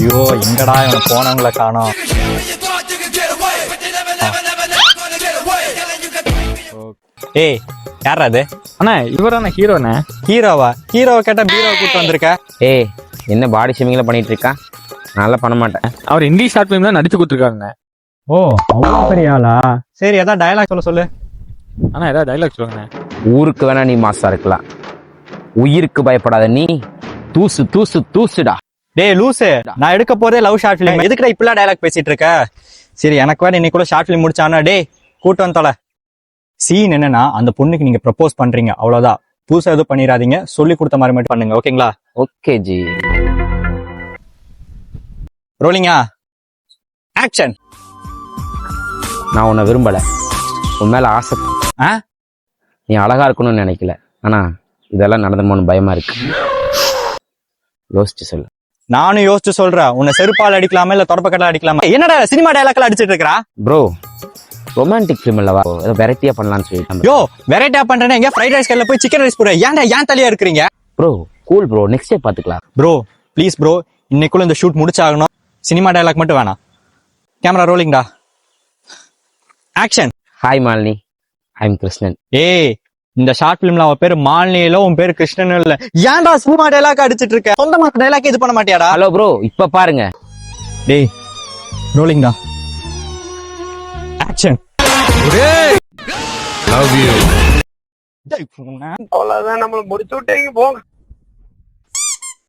ஐயோ எங்கடா இவன் போனவங்கள காணோம். ஏய் யாரா அது? அண்ணா இவரான ஹீரோண்ணே. ஹீரோவா? ஹீரோவை கேட்டா பீரோவை கூட்டு வந்திருக்க. ஏய் என்ன பாடி ஷேமிங்ல பண்ணிட்டு இருக்கான்? நல்லா பண்ண மாட்டேன். அவர் இங்கிலீஷ் ஷார்ட் ஃபிலிம் தான் நடிச்சு கொடுத்துருக்காங்க. ஓ அவ்வளோ பெரிய ஆளா? சரி ஏதாவது டயலாக் சொல்லு. அண்ணா ஏதாவது டைலாக் சொல்லுங்கண்ணே. ஊருக்கு வேணா நீ மாசா இருக்கலாம், உயிருக்கு பயப்படாத நீ தூசு தூசு தூசுடா. டேய் லூசு, நான் எடுக்க போதே லவ் ஷார்ட் ஃபிலிம், எதுக்குடா இப்பெல்லாம் டயலாக் பேசிட்டு இருக்க? சரி எனக்கு வேற இன்னைக்குள்ள ஷார்ட் ஃபிலிம் முடிச்சானா? டேய் கூட்டு வந்து தொலை. சீன் என்னன்னா, அந்த பொண்ணுக்கு நீங்க ப்ரப்போஸ் பண்றீங்க, அவ்வளவுதான். புதுசா எதுவும் பண்ணிடாதீங்க, சொல்லி கொடுத்த மாதிரி மட்டும் பண்ணுங்க, ஓகேங்களா? ஓகே ஜி. ரோலிங்கா, ஆக்ஷன். நான் உன்னை விரும்பல, உன் மேல ஆசை. நீ அழகா இருக்கணும்னு நினைக்கல, ஆனா இதெல்லாம் நடந்துமோன்னு பயமா இருக்கு. யோசிச்சு சொல்லு. நானும் யோசிச்சு சொல்றேன். உன்னை செருப்பால் அடிக்கலாமா இல்ல தொடப்பக்கட்டல அடிக்கலாமா? என்னடா சினிமா டயலாக்ல அடிச்சிட்டு இருக்கா? ப்ரோ ரொமான்டிக் ஃபிலிம் இல்லவா, ஏதோ வெரைட்டியா பண்ணலாம்னு சொல்லிட்டு. யோ வெரைட்டியா பண்றேன்னா எங்க ஃப்ரைட் ரைஸ் கடையில போய் சிக்கன் ரைஸ் போற, ஏன்டா ஏன் தலையா இருக்கிறீங்க? Bro cool bro, next day பாத்துக்கலாம். ப்ரோ ப்ளீஸ் ப்ரோ, இன்னைக்குள்ள இந்த ஷூட் முடிச்சாகணும். சினிமா டயலாக் மட்டும் வேணாம். கேமரா ரோலிங்டா, action. Hi Malini, I am Krishnan. ஏய் இந்த ஷார்ட் பிலிம்ல அவன் பேரு மாலினி இல்ல, உன் பேரு கிருஷ்ணன் இல்ல. ஏன்டா சினிமா டயலாக் அடிச்சிட்டு இருக்க? சொந்தமா டயலாக் இது பண்ண மாட்டியாடா? ஹலோ ப்ரோ, இப்ப பாருங்க. டேய் ரோலிங்டா, ஆக்ஷன். Love you. அவ்வளவுதான், நம்மள முடிச்சு விட்டீங்க போங்க.